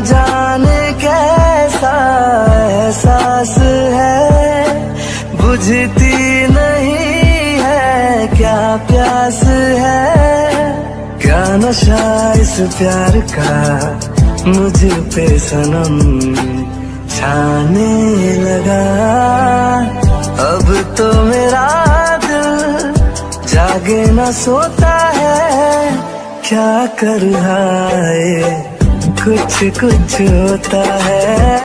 जाने कैसा एहसास है, बुझती नहीं है क्या प्यास है। क्या नशा इस प्यार का मुझ पे सनम छाने लगा। अब तो मेरा दिल जागे न सोता है, क्या कर रहा है कुछ कुछ होता है।